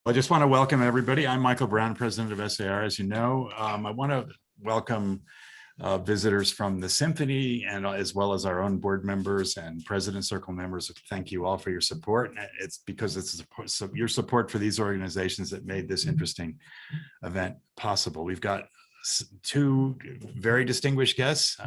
I just want to welcome everybody. I'm Michael Brown, president of SAR, as you know. I want to welcome visitors from the symphony and as well as our own board members and President Circle members. Thank you all for your support. It's because it's your support for these organizations that made this interesting event possible. We've got two very distinguished guests.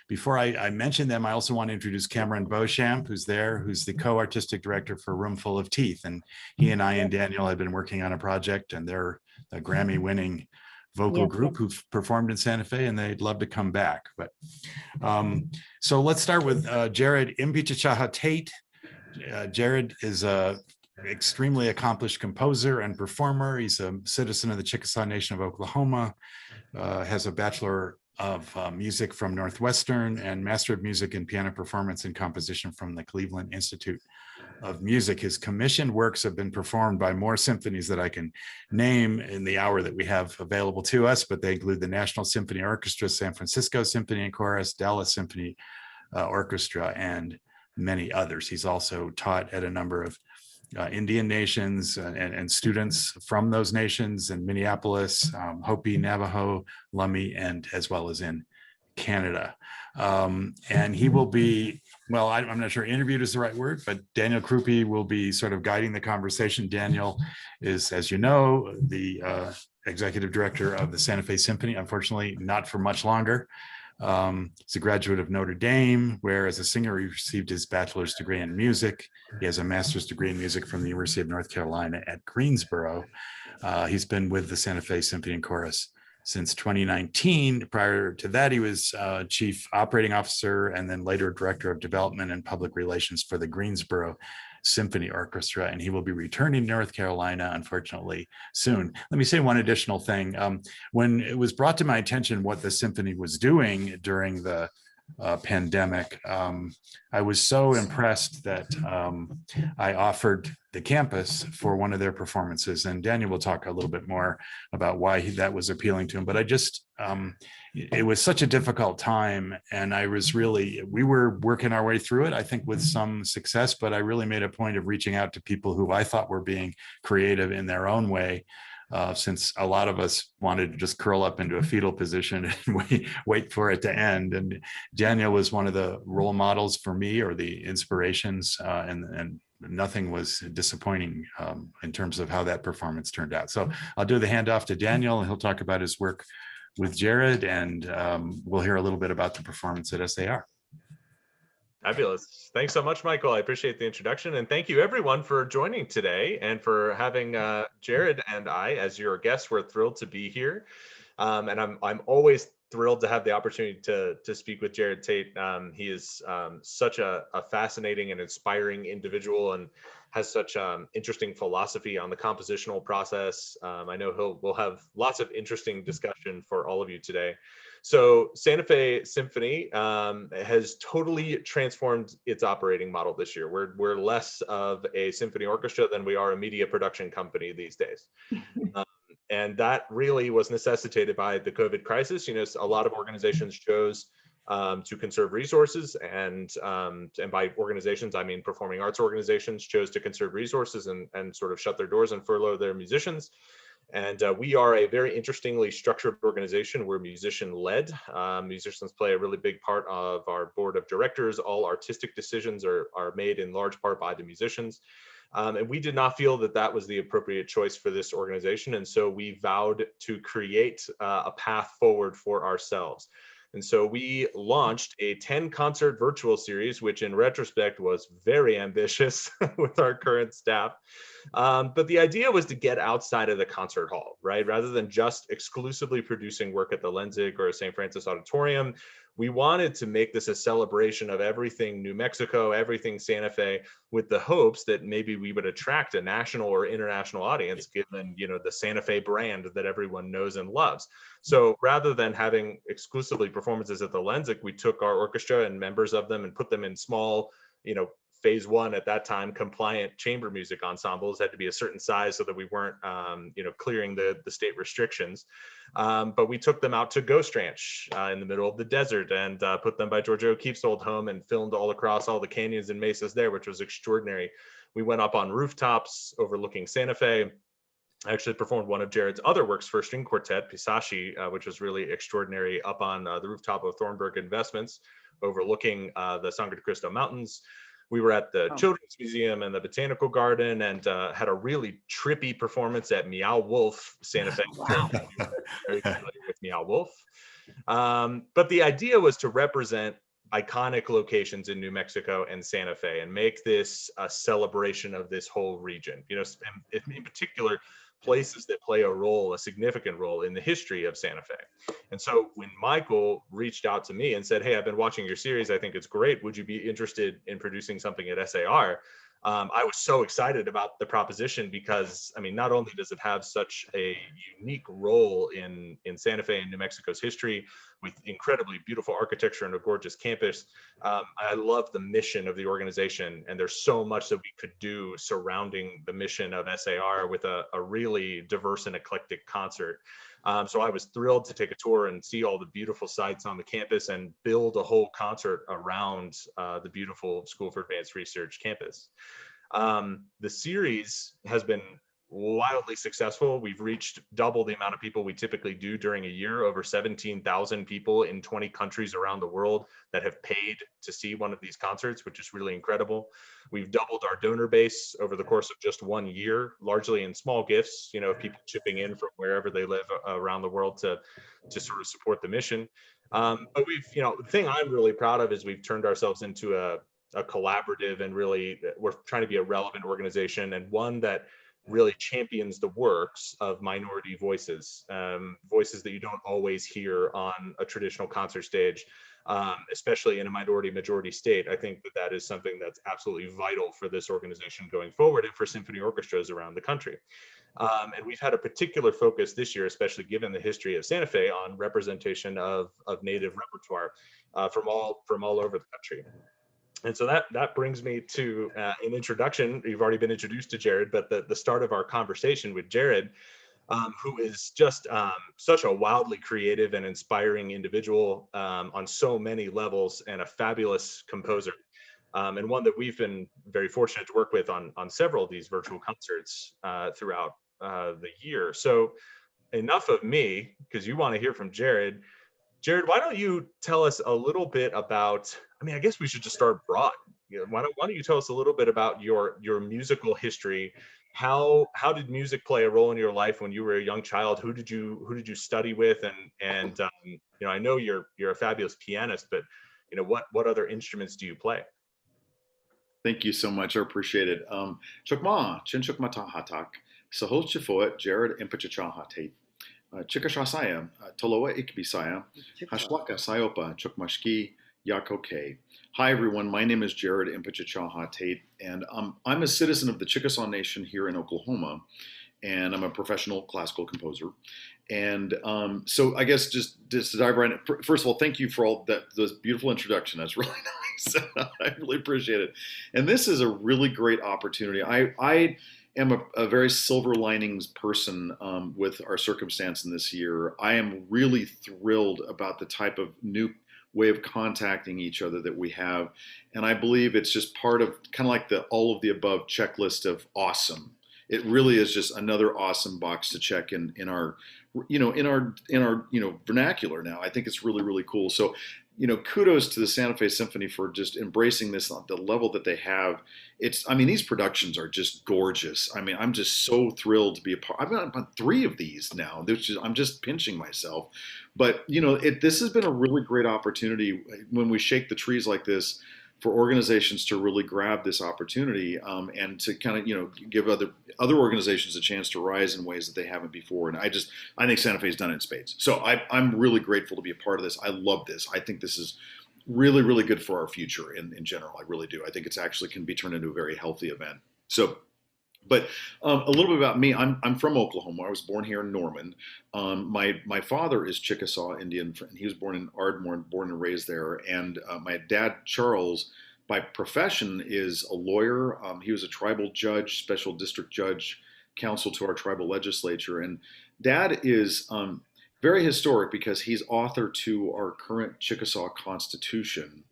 Before I mention them, I also want to introduce Cameron Beauchamp, who's there, who's the co-artistic director for Roomful of Teeth. And he and I and Daniel have been working on a project, and they're a Grammy-winning vocal group who've performed in Santa Fe, and they'd love to come back. But so let's start with Jerod Impichchaachaaha Tate. Jerod is a extremely accomplished composer and performer. He's a citizen of the Chickasaw Nation of Oklahoma, has a Bachelor of Music from Northwestern and Master of Music in Piano Performance and Composition from the Cleveland Institute of Music. His commissioned works have been performed by more symphonies that I can name in the hour that we have available to us, but they include the National Symphony Orchestra, San Francisco Symphony and Chorus, Dallas Symphony Orchestra, and many others. He's also taught at a number of Indian nations and students from those nations in Minneapolis, Hopi, Navajo, Lummi, and as well as in Canada. And he will be, well, I'm not sure interviewed is the right word, but Daniel Crupi will be sort of guiding the conversation. Daniel is, as you know, the executive director of the Santa Fe Symphony, unfortunately not for much longer. He's a graduate of Notre Dame, where as a singer he received his bachelor's degree in music. He has a master's degree in music from the University of North Carolina at Greensboro. He's been with the Santa Fe Symphony and Chorus since 2019. Prior to that, he was chief operating officer and then later director of development and public relations for the Greensboro Symphony Orchestra, and he will be returning to North Carolina, unfortunately, soon. Let me say one additional thing. When it was brought to my attention what the symphony was doing during the pandemic, I was so impressed that I offered the campus for one of their performances, and Daniel will talk a little bit more about why that was appealing to him. But I just, it was such a difficult time, and we were working our way through it, I think with some success, but I really made a point of reaching out to people who I thought were being creative in their own way. Since a lot of us wanted to just curl up into a fetal position and wait for it to end. And Daniel was one of the role models for me, or the inspirations, and nothing was disappointing in terms of how that performance turned out. So I'll do the handoff to Daniel, and he'll talk about his work with Jerod, and we'll hear a little bit about the performance at SAR. Fabulous. Thanks so much, Michael. I appreciate the introduction, and thank you everyone for joining today and for having Jerod and I as your guests. We're thrilled to be here, and I'm always thrilled to have the opportunity to speak with Jerod Tate. He is such a fascinating and inspiring individual, and has such interesting philosophy on the compositional process. I know we'll have lots of interesting discussion for all of you today. So Santa Fe Symphony has totally transformed its operating model this year. We're less of a symphony orchestra than we are a media production company these days. And that really was necessitated by the COVID crisis. You know, a lot of organizations chose to conserve resources, and by organizations, I mean performing arts organizations chose to conserve resources and sort of shut their doors and furlough their musicians. And we are a very interestingly structured organization. We're musician-led. Musicians play a really big part of our board of directors. All artistic decisions are made in large part by the musicians. And we did not feel that that was the appropriate choice for this organization. And so we vowed to create a path forward for ourselves. And so we launched a 10-concert virtual series, which in retrospect was very ambitious with our current staff. But the idea was to get outside of the concert hall, right? Rather than just exclusively producing work at the Lenzig or St. Francis Auditorium, we wanted to make this a celebration of everything New Mexico, everything Santa Fe, with the hopes that maybe we would attract a national or international audience, given, you know, the Santa Fe brand that everyone knows and loves. So rather than having exclusively performances at the Lenzig, we took our orchestra and members of them and put them in small, you know, phase one at that time, compliant chamber music ensembles. Had to be a certain size so that we weren't, you know, clearing the state restrictions. But we took them out to Ghost Ranch in the middle of the desert and put them by Georgia O'Keeffe's old home and filmed all across all the canyons and mesas there, which was extraordinary. We went up on rooftops overlooking Santa Fe. I actually performed one of Jerod's other works for string quartet, Pisashi, which was really extraordinary, up on the rooftop of Thornburg Investments, overlooking the Sangre de Cristo Mountains. We were at the Children's Museum and the Botanical Garden, and had a really trippy performance at Meow Wolf, Santa Fe. Wow. Very familiar with Meow Wolf. But the idea was to represent iconic locations in New Mexico and Santa Fe and make this a celebration of this whole region. You know, in particular, places that play a significant role in the history of Santa Fe. And so when Michael reached out to me and said, "Hey, I've been watching your series. I think it's great. Would you be interested in producing something at SAR?" I was so excited about the proposition because, I mean, not only does it have such a unique role in Santa Fe and New Mexico's history with incredibly beautiful architecture and a gorgeous campus, I love the mission of the organization, and there's so much that we could do surrounding the mission of SAR with a really diverse and eclectic concert. So I was thrilled to take a tour and see all the beautiful sites on the campus and build a whole concert around the beautiful School for Advanced Research campus. The series has been wildly successful. We've reached double the amount of people we typically do during a year, over 17,000 people in 20 countries around the world that have paid to see one of these concerts, which is really incredible. We've doubled our donor base over the course of just 1 year, largely in small gifts, you know, people chipping in from wherever they live around the world to sort of support the mission. But we've, you know, the thing I'm really proud of is we've turned ourselves into a collaborative, and really we're trying to be a relevant organization, and one that really champions the works of minority voices, voices that you don't always hear on a traditional concert stage, especially in a minority majority state. I think that is something that's absolutely vital for this organization going forward and for symphony orchestras around the country. And we've had a particular focus this year, especially given the history of Santa Fe, on representation of native repertoire from all over the country. And so that brings me to an introduction. You've already been introduced to Jerod, but the start of our conversation with Jerod, who is just such a wildly creative and inspiring individual on so many levels, and a fabulous composer, and one that we've been very fortunate to work with on several of these virtual concerts throughout the year. So enough of me, because you want to hear from Jerod. Jerod, why don't you tell us a little bit about, I mean, I guess we should just start broad. You know, why don't you tell us a little bit about your musical history? How did music play a role in your life when you were a young child? Who did you study with? And you know, I know you're a fabulous pianist, but you know, what other instruments do you play? Thank you so much. I appreciate it. Chukma, Chin Chukma Tahatak, Sahol Chifoet, Jerod Impichchaachaaha Tate. Chickasaw Saya, Toloa Ikbisaya, Hashlaka Sayopa, Chukmashki, Yakoke. Hi everyone, my name is Jerod Impichchaachaaha Tate, and I'm a citizen of the Chickasaw Nation here in Oklahoma, and I'm a professional classical composer. And so I guess just to dive right in, first of all, thank you for all those beautiful introduction. That's really nice. I really appreciate it. And this is a really great opportunity. I am a very silver linings person with our circumstance in this year. I am really thrilled about the type of new way of contacting each other that we have. And I believe it's just part of kind of like the all of the above checklist of awesome. It really is just another awesome box to check in our vernacular now. I think it's really, really cool. So, you know, kudos to the Santa Fe Symphony for just embracing this on the level that they have. I mean, these productions are just gorgeous. I mean, I'm just so thrilled to be a part. I've got about 3 of these now. I'm just pinching myself. But, you know, this has been a really great opportunity when we shake the trees like this for organizations to really grab this opportunity and to kind of, you know, give other organizations a chance to rise in ways that they haven't before. And I think Santa Fe's done it in spades. So I'm really grateful to be a part of this. I love this. I think this is really, really good for our future in general. I really do. I think it's actually can be turned into a very healthy event. So, but a little bit about me. I'm from Oklahoma. I was born here in Norman. My father is Chickasaw Indian, and he was born in Ardmore, born and raised there. And my dad, Charles, by profession is a lawyer. He was a tribal judge, special district judge, counsel to our tribal legislature. And Dad is very historic because he's author to our current Chickasaw Constitution.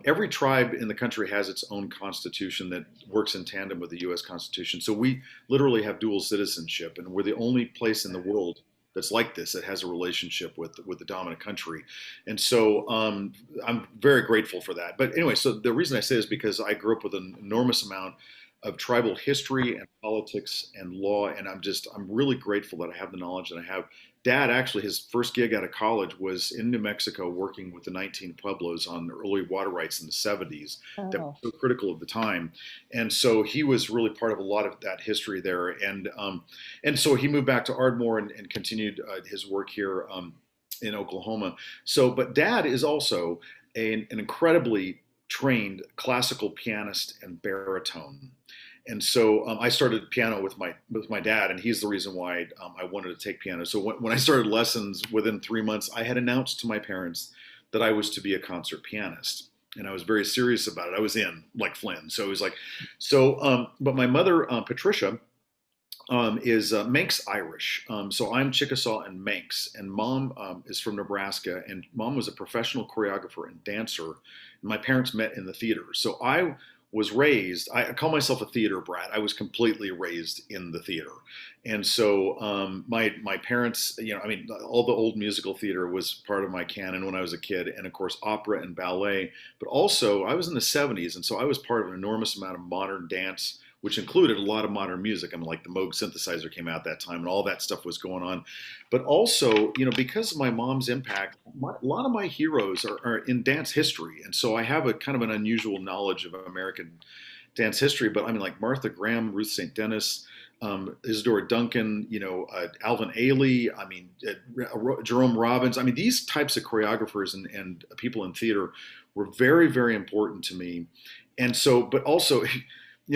every tribe in the country has its own constitution that works in tandem with the U.S. Constitution. So we literally have dual citizenship, and we're the only place in the world that's like this, that has a relationship with the dominant country. And so I'm very grateful for that. But anyway, so the reason I say is because I grew up with an enormous amount of tribal history and politics and law, and I'm really grateful that I have the knowledge that I have. Dad, actually, his first gig out of college was in New Mexico working with the 19 Pueblos on early water rights in the 70s that were so critical at the time. And so he was really part of a lot of that history there. And so he moved back to Ardmore and continued his work here in Oklahoma. So, but Dad is also an incredibly trained classical pianist and baritone. And so I started piano with my dad, and he's the reason why I wanted to take piano. So when I started lessons, within 3 months, I had announced to my parents that I was to be a concert pianist, and I was very serious about it. I was in like Flynn, so it was like, so. But my mother, Patricia, is Manx Irish. So I'm Chickasaw and Manx, and Mom is from Nebraska, and Mom was a professional choreographer and dancer. And my parents met in the theater. So I was raised, I call myself a theater brat. I was completely raised in the theater. And so my parents, I mean, all the old musical theater was part of my canon when I was a kid, and of course opera and ballet. But also I was in the 70s, and so I was part of an enormous amount of modern dance, which included a lot of modern music. I mean, like the Moog synthesizer came out that time and all that stuff was going on. But also, because of my mom's impact, a lot of my heroes are in dance history. And so I have a kind of an unusual knowledge of American dance history. But I mean, like Martha Graham, Ruth St. Denis, Isadora Duncan, Alvin Ailey, I mean, Jerome Robbins. I mean, these types of choreographers and people in theater were very, very important to me. And so, but also,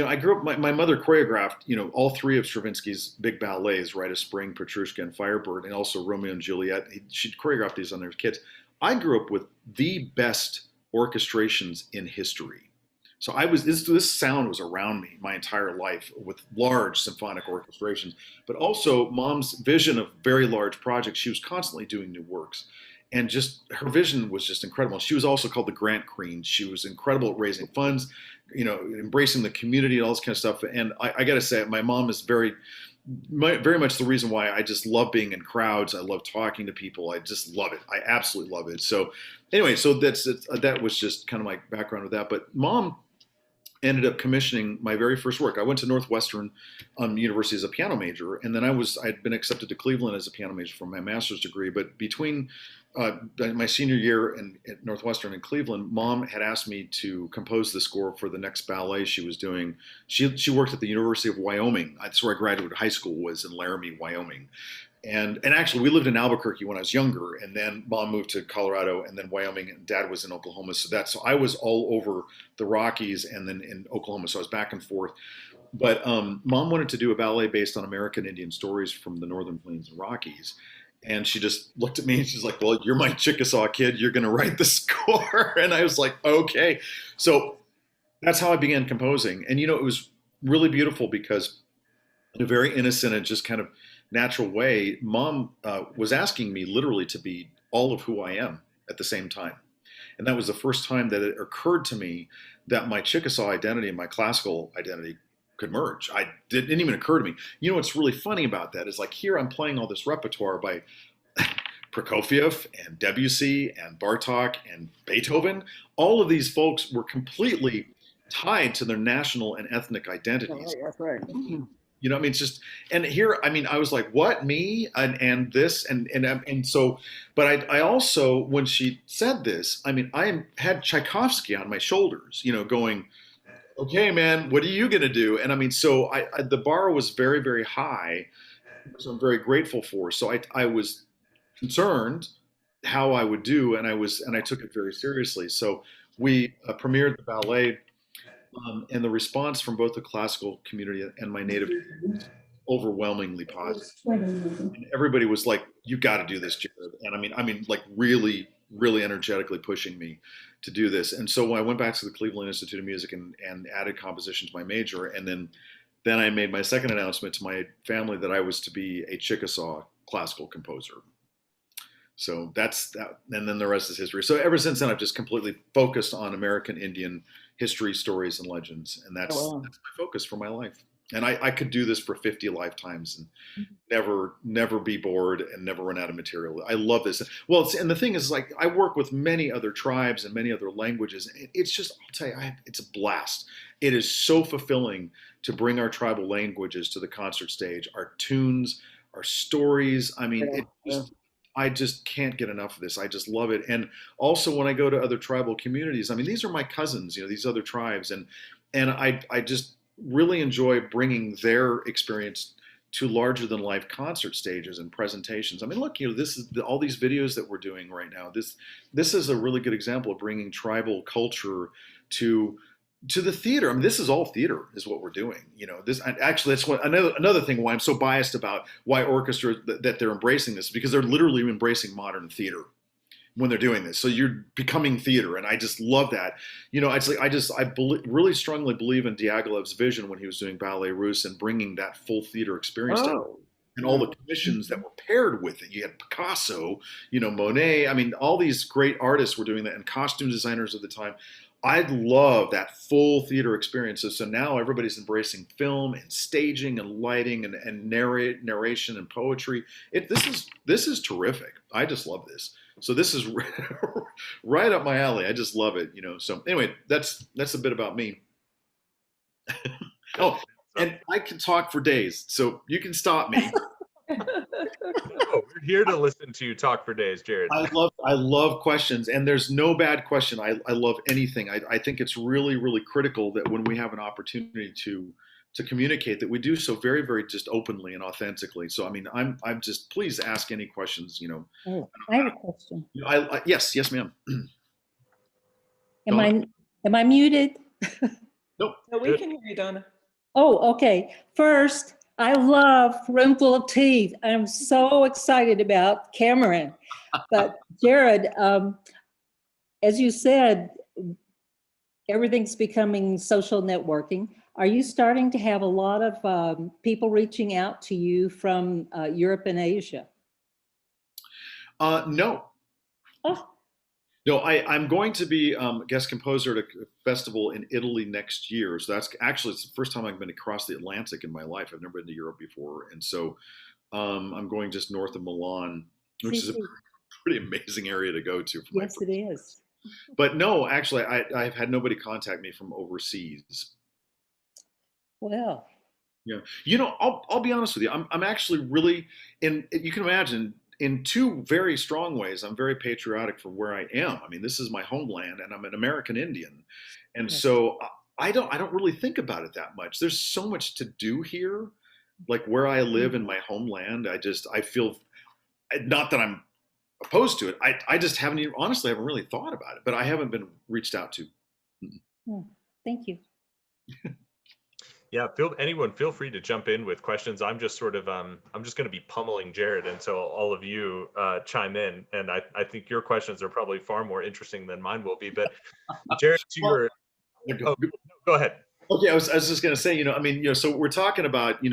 I grew up, my mother choreographed, all three of Stravinsky's big ballets, Rite of Spring, Petrushka, and Firebird, and also Romeo and Juliet. She choreographed these on their kids. I grew up with the best orchestrations in history. So this sound was around me my entire life with large symphonic orchestrations, but also Mom's vision of very large projects. She was constantly doing new works. And just her vision was just incredible. She was also called the Grant Queen. She was incredible at raising funds, embracing the community and all this kind of stuff. And I got to say, my mom is very much the reason why I just love being in crowds. I love talking to people. I just love it. I absolutely love it. So anyway, so that was just kind of my background with that. But Mom ended up commissioning my very first work. I went to Northwestern University as a piano major, and then I'd been accepted to Cleveland as a piano major for my master's degree. But between my senior year at Northwestern in Cleveland, Mom had asked me to compose the score for the next ballet she was doing. She worked at the University of Wyoming. That's where I graduated high school, was in Laramie, Wyoming. And actually, we lived in Albuquerque when I was younger, and then Mom moved to Colorado, and then Wyoming, and Dad was in Oklahoma. So I was all over the Rockies and then in Oklahoma. So I was back and forth. But Mom wanted to do a ballet based on American Indian stories from the Northern Plains and Rockies. And she just looked at me and she's like, "Well, you're my Chickasaw kid. You're going to write the score." And I was like, "Okay." So that's how I began composing. And, it was really beautiful because in a very innocent and just kind of natural way, Mom was asking me literally to be all of who I am at the same time. And that was the first time that it occurred to me that my Chickasaw identity and my classical identity could merge. It didn't even occur to me. What's really funny about that is, like, here I'm playing all this repertoire by Prokofiev and Debussy and Bartok and Beethoven. All of these folks were completely tied to their national and ethnic identities. Oh, that's right. It's just, and here, I was like, what, me and this and so, but I also, when she said this, I had Tchaikovsky on my shoulders, going, "Okay, man, what are you going to do?" And so the bar was very, very high, so I'm very grateful for. So I was concerned how I would do, and I took it very seriously. So we premiered the ballet. And the response from both the classical community and my native community was overwhelmingly positive. And everybody was like, "You got to do this, Jerod." And like really, really energetically pushing me to do this. And so when I went back to the Cleveland Institute of Music and added composition to my major, and then I made my second announcement to my family that I was to be a Chickasaw classical composer. So that's that, and then the rest is history. So ever since then, I've just completely focused on American Indian history, stories, and legends, and that's my focus for my life. And I could do this for 50 lifetimes and never be bored and never run out of material. I love this. Well, and the thing is, like, I work with many other tribes and many other languages. It's just, I'll tell you, it's a blast. It is so fulfilling to bring our tribal languages to the concert stage, our tunes, our stories. I mean, I just can't get enough of this. I just love it. And also when I go to other tribal communities, I mean, these are my cousins, these other tribes. And I just really enjoy bringing their experience to larger than life concert stages and presentations. I mean, look, this is all these videos that we're doing right now. This is a really good example of bringing tribal culture to the theater. I mean, this is all theater is what we're doing. This actually, that's what another thing why I'm so biased about why orchestra that they're embracing this, because they're literally embracing modern theater when they're doing this. So you're becoming theater, and I just love that. It's like really strongly believe in Diaghilev's vision when he was doing Ballet Russe and bringing that full theater experience to, and all the commissions that were paired with it. You had Picasso, Monet. I mean, all these great artists were doing that, and costume designers at the time. I love that full theater experience. So now everybody's embracing film and staging and lighting and narration and poetry. This is terrific. I just love this. So this is right up my alley. I just love it. So anyway, that's a bit about me. Oh, and I can talk for days, so you can stop me. No, we're here to listen to you talk for days, Jerod. I love questions, and there's no bad question. I love anything. I think it's really, really critical that when we have an opportunity to communicate, that we do so very, very just openly and authentically. So I mean, I'm just, please ask any questions. Oh, I have a question. Yes, ma'am. Am I muted? Nope. No, we can hear you, Donna. Oh, okay. First, I love Roomful of Teeth. I'm so excited about Cameron. But Jerod, as you said, everything's becoming social networking. Are you starting to have a lot of people reaching out to you from Europe and Asia? No. Oh. No, I'm going to be guest composer at a festival in Italy next year. So it's the first time I've been across the Atlantic in my life. I've never been to Europe before. And so I'm going just north of Milan, which is a pretty amazing area to go to. Yes, it is. But no, actually, I've had nobody contact me from overseas. Well. Yeah. I'll be honest with you. I'm actually really, you can imagine, in two very strong ways, I'm very patriotic for where I am. I mean, this is my homeland, and I'm an American Indian. And so I don't really think about it that much. There's so much to do here, like where I live in my homeland. I feel, not that I'm opposed to it. I just haven't really thought about it, but I haven't been reached out to. Thank you. Yeah, feel free to jump in with questions. I'm just sort of, I'm just going to be pummeling Jerod until all of you chime in. And I think your questions are probably far more interesting than mine will be. But Jerod, go ahead. Okay, I was just going to say, so we're talking about,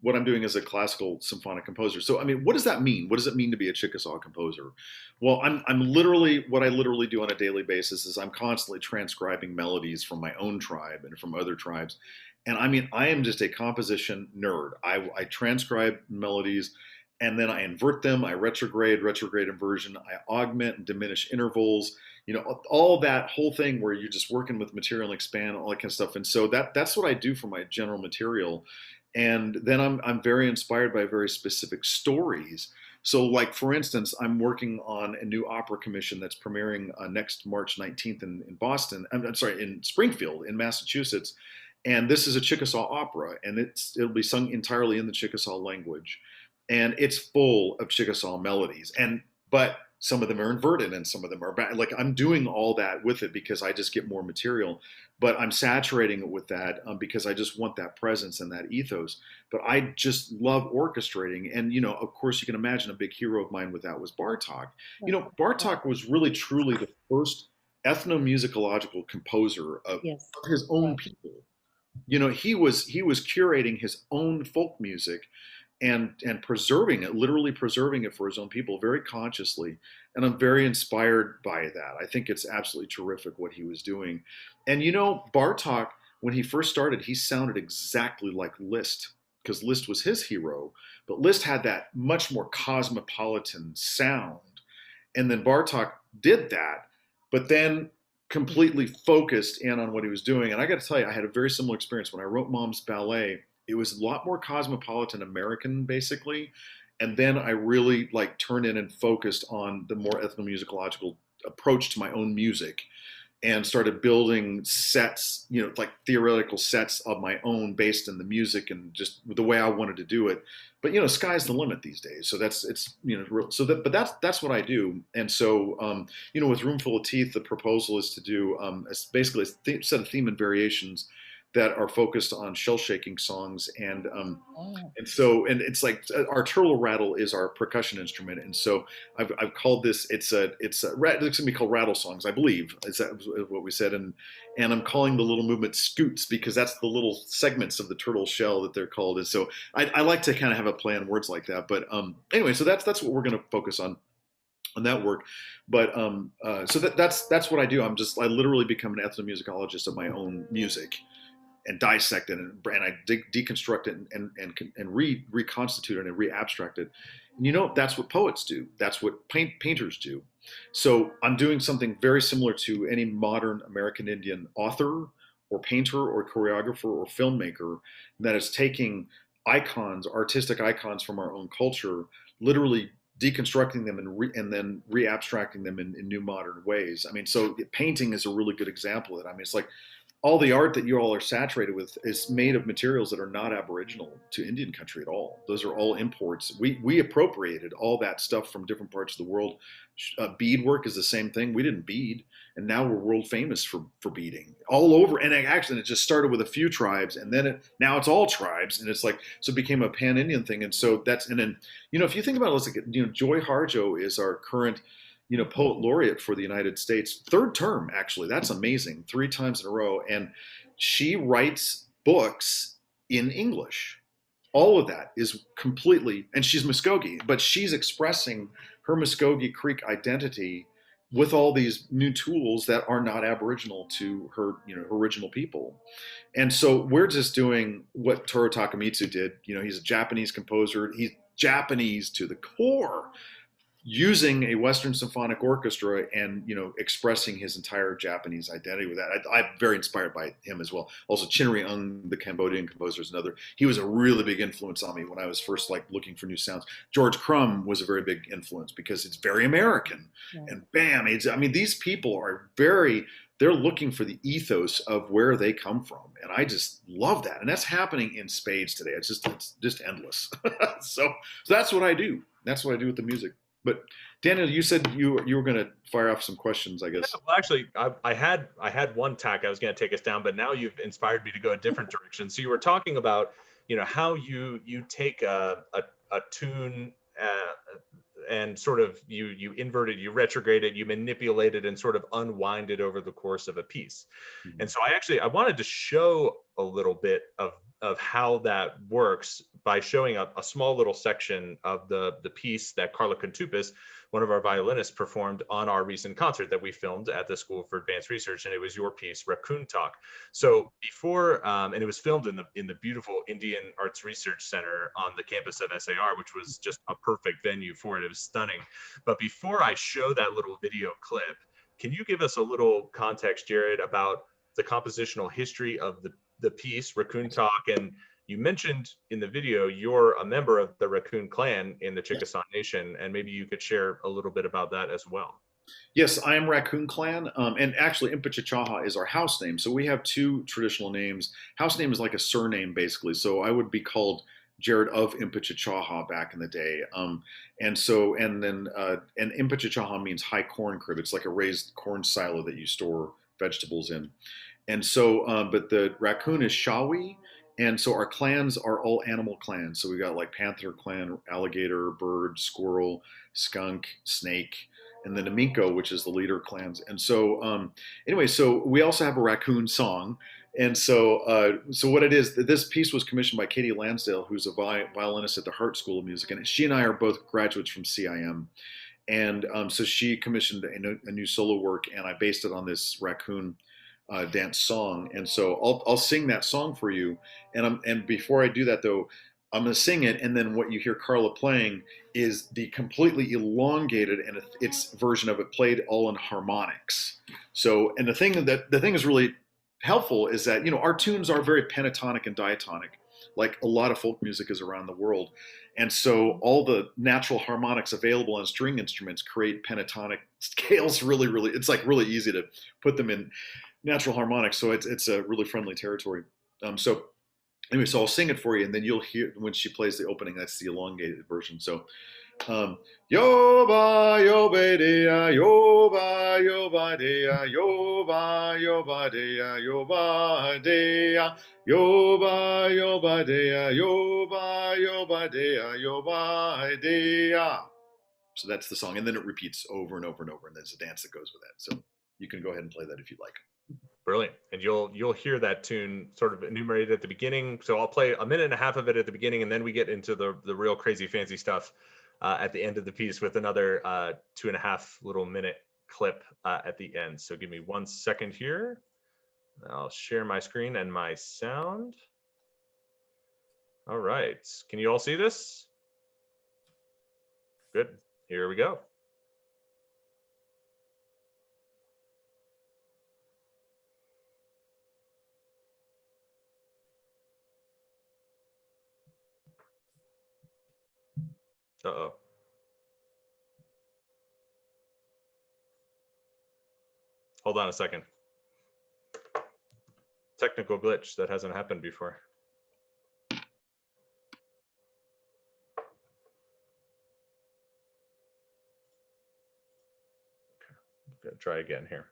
what I'm doing as a classical symphonic composer. So, I mean, what does that mean? What does it mean to be a Chickasaw composer? Well, what I literally do on a daily basis is I'm constantly transcribing melodies from my own tribe and from other tribes. And I mean, I am just a composition nerd. I transcribe melodies, and then I invert them. I retrograde inversion. I augment and diminish intervals. All that whole thing where you're just working with material and expand, all that kind of stuff. And so that's what I do for my general material. And then I'm very inspired by very specific stories. So, like, for instance, I'm working on a new opera commission that's premiering next March 19th in Boston. In Springfield, in Massachusetts. And this is a Chickasaw opera, and it'll be sung entirely in the Chickasaw language, and it's full of Chickasaw melodies. But some of them are inverted, and some of them are back. Like, I'm doing all that with it because I just get more material, but I'm saturating it with that because I just want that presence and that ethos. But I just love orchestrating, and of course, you can imagine a big hero of mine with that was Bartók. Bartók was really truly the first ethnomusicological composer of his own people. He was curating his own folk music and preserving it, literally preserving it for his own people very consciously. And I'm very inspired by that. I think it's absolutely terrific what he was doing. And Bartok, when he first started, he sounded exactly like Liszt, because Liszt was his hero, but Liszt had that much more cosmopolitan sound. And then Bartok did that, but then completely focused in on what he was doing. And I got to tell you, I had a very similar experience when I wrote Mom's Ballet. It was a lot more cosmopolitan American, basically. And then I really turned in and focused on the more ethnomusicological approach to my own music, and started building sets, theoretical sets of my own based in the music and just the way I wanted to do it. But sky's the limit these days. So that's what I do. And so with Roomful of Teeth, the proposal is to do basically a set of theme and variations that are focused on shell shaking songs, and it's like our turtle rattle is our percussion instrument, and so I've called this it's gonna be called rattle songs, I believe, is that what we said, and I'm calling the little movement scoots because that's the little segments of the turtle shell that they're called, and so I like to kind of have a play on words like that, but anyway, so that's what we're going to focus on that work. But so that's what I do. I literally become an ethnomusicologist of my own music, and dissect it, and I deconstruct it and reconstitute it and re-abstract it. And that's what poets do. That's what painters do. So I'm doing something very similar to any modern American Indian author or painter or choreographer or filmmaker, that is taking icons, artistic icons from our own culture, literally deconstructing them and then re-abstracting them in new modern ways. I mean, so painting is a really good example of it. I mean, it's like all the art that you all are saturated with is made of materials that are not Aboriginal to Indian country at all. Those are all imports. We appropriated all that stuff from different parts of the world. Beadwork is the same thing. We didn't bead, and now we're world famous for beading all over. And it just started with a few tribes, and then now it's all tribes, and it's like, so it became a pan-Indian thing. And so and then if you think about it, it's like Joy Harjo is our current poet laureate for the United States, third term, actually. That's amazing, 3 times in a row. And she writes books in English. All of that is completely, and she's Muskogee, but she's expressing her Muskogee Creek identity with all these new tools that are not Aboriginal to her, her original people. And so we're just doing what Toru Takemitsu did. He's a Japanese composer. He's Japanese to the core, using a Western symphonic orchestra and expressing his entire Japanese identity with that. I'm very inspired by him as well. Also, Chinri Ung, the Cambodian composer, is another. He was a really big influence on me when I was first looking for new sounds. George Crumb was a very big influence because it's very American. Yeah. And bam, these people are they're looking for the ethos of where they come from. And I just love that. And that's happening in spades today. It's just endless. So that's what I do. That's what I do with the music. But Daniel, you said you were going to fire off some questions, I guess. Yeah, well, actually, I had one tack I was going to take us down, but now you've inspired me to go a different direction. So you were talking about, how you take a tune and sort of you invert it, you retrograde it, you manipulate it, and sort of unwind it over the course of a piece. Mm-hmm. And so I wanted to show a little bit of how that works by showing a small little section of the piece that Carla Contupis, one of our violinists, performed on our recent concert that we filmed at the School for Advanced Research, and it was your piece, Raccoon Talk. So before, and it was filmed in the beautiful Indian Arts Research Center on the campus of SAR, which was just a perfect venue for it. It was stunning. But before I show that little video clip, can you give us a little context, Jerod, about the compositional history of the piece, Raccoon Talk? And you mentioned in the video you're a member of the Raccoon clan in the Chickasaw Nation, and maybe you could share a little bit about that as well. Yes, I am Raccoon Clan, and actually Impichchaachaaha is our house name. So we have 2 traditional names. House name is like a surname, basically. So I would be called Jerod of Impichchaachaaha back in the day. And Impichchaachaaha means high corn crib. It's like a raised corn silo that you store vegetables in. And so, but the Raccoon is Shawi. And so our clans are all animal clans. So we got like panther clan, alligator, bird, squirrel, skunk, snake, and then a Minko, which is the leader clans. And so anyway, so we also have a raccoon song. And so what it is, this piece was commissioned by Katie Lansdale, who's a violinist at the Hart School of Music, and she and I are both graduates from CIM. And so she commissioned a new solo work, and I based it on this raccoon dance song. And so I'll sing that song for you. And before I do that, though, I'm going to sing it, and then what you hear Carla playing is the completely elongated and its version of it played all in harmonics. So, and the thing is really helpful is that, you know, our tunes are very pentatonic and diatonic, like a lot of folk music is around the world. And so all the natural harmonics available on string instruments create pentatonic scales really, it's like really easy to put them in natural harmonics. So it's a really friendly territory. So anyway, so I'll sing it for you, and then you'll hear when she plays the opening, that's the elongated version. So Yoba yoba dea yoba yoba dea yoba yoba dea yoba dea yoba yoba dea yoba yoba dea yoba dea. So that's the song, and then it repeats over and over and over, and there's a dance that goes with that. So you can go ahead and play that if you'd like. Brilliant. And you'll hear that tune sort of enumerated at the beginning. So I'll play a minute and a half of it at the beginning, and then we get into the real crazy fancy stuff at the end of the piece with another 2.5 little minute clip at the end. So give me 1 second here. I'll share my screen and my sound. All right. Can you all see this? Good. Here we go. Uh-oh. Hold on a second. Technical glitch that hasn't happened before. Okay. I'm gonna try again here.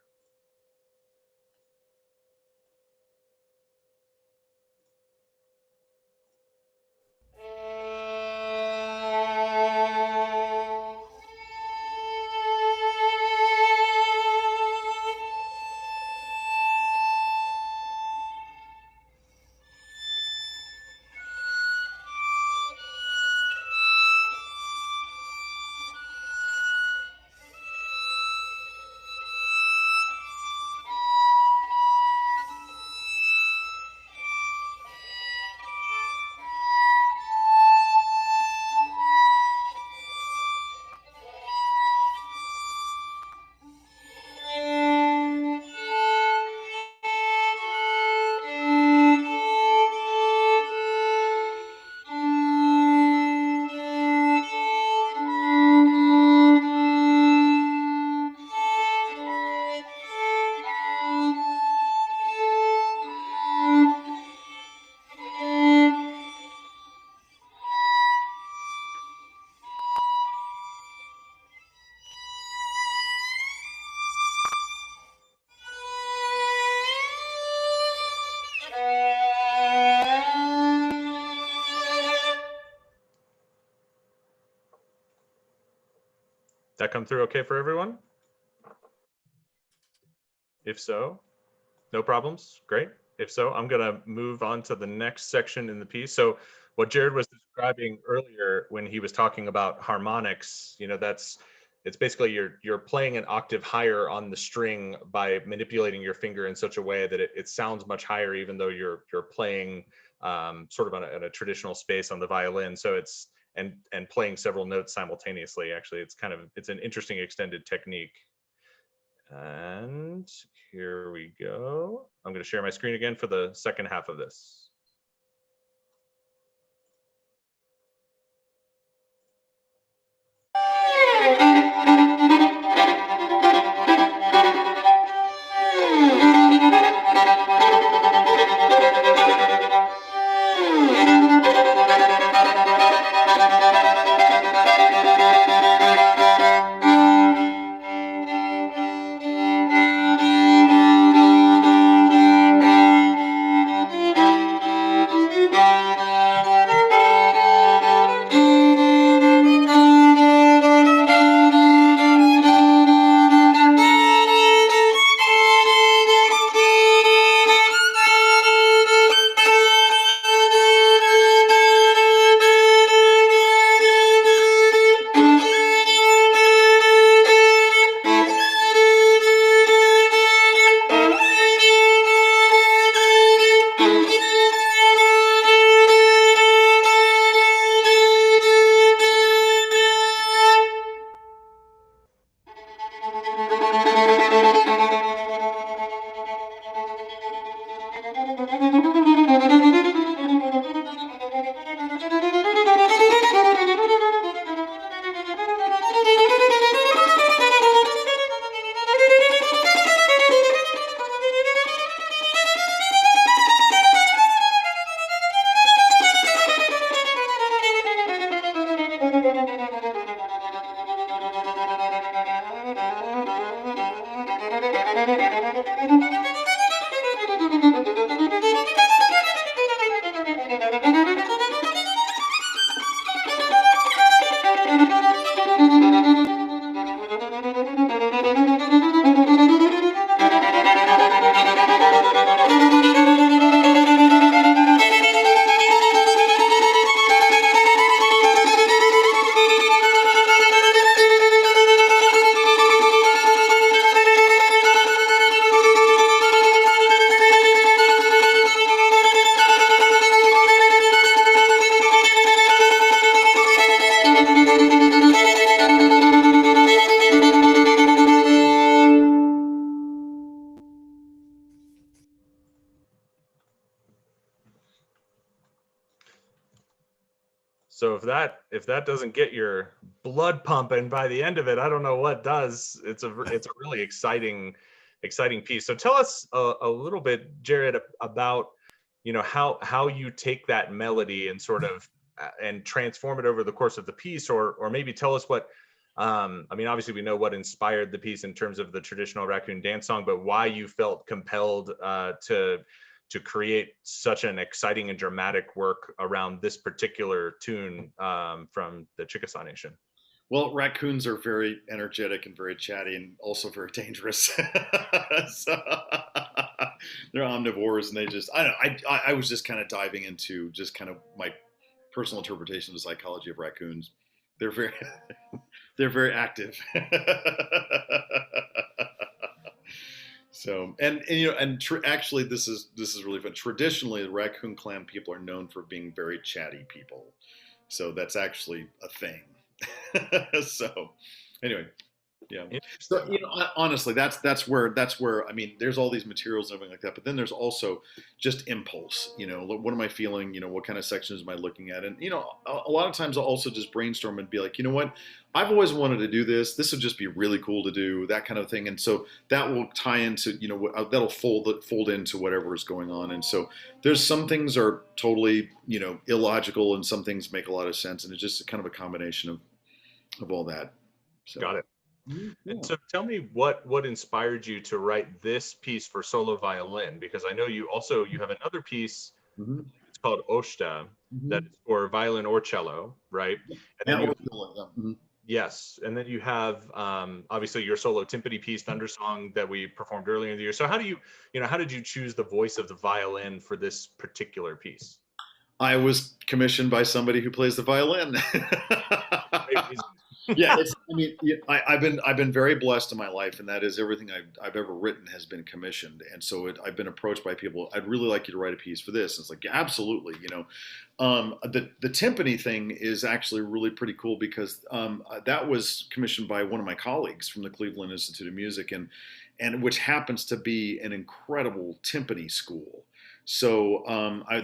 That come through okay for everyone? If so, no problems. Great. If so, I'm going to move on to the next section in the piece. So what Jerod was describing earlier when he was talking about harmonics, you know, it's basically you're playing an octave higher on the string by manipulating your finger in such a way that it sounds much higher, even though you're playing sort of on a traditional space on the violin. So it's and playing several notes simultaneously. Actually, it's an interesting extended technique. And here we go. I'm going to share my screen again for the second half of this. So if that doesn't get your blood pumping by the end of it, I don't know what does. It's a really exciting piece. So tell us a little bit, Jerod, about how you take that melody and sort of and transform it over the course of the piece, or maybe tell us what. I mean, obviously we know what inspired the piece in terms of the traditional raccoon dance song, but why you felt compelled to create such an exciting and dramatic work around this particular tune from the Chickasaw Nation. Well, raccoons are very energetic and very chatty and also very dangerous. So, they're omnivores, and they just, I was just kind of diving into just kind of my personal interpretation of the psychology of raccoons. They're very, they're very active. So, actually, this is really fun. Traditionally, the raccoon clan people are known for being very chatty people. So that's actually a thing. So, anyway, yeah. So, honestly, that's where I mean, there's all these materials and everything like that, but then there's also just impulse. What am I feeling? What kind of sections am I looking at? And a lot of times I'll also just brainstorm and be like, you know what? I've always wanted to do this. This would just be really cool to do, that kind of thing. And so that will tie into, that'll fold into whatever is going on. And so there's some things are totally, illogical, and some things make a lot of sense. And it's just kind of a combination of all that. So. Got it. Yeah. And so tell me what inspired you to write this piece for solo violin, because I know you have another piece. Mm-hmm. It's called Oshta, that is for violin or cello, right? And then yes, and then you have obviously your solo timpani piece, Thundersong, that we performed earlier in the year. So how did you choose the voice of the violin for this particular piece? I was commissioned by somebody who plays the violin. Yeah, I've been very blessed in my life, and that is everything I've ever written has been commissioned. And so I've been approached by people. I'd really like you to write a piece for this. And it's like, yeah, absolutely. The timpani thing is actually really pretty cool, because that was commissioned by one of my colleagues from the Cleveland Institute of Music, and which happens to be an incredible timpani school. So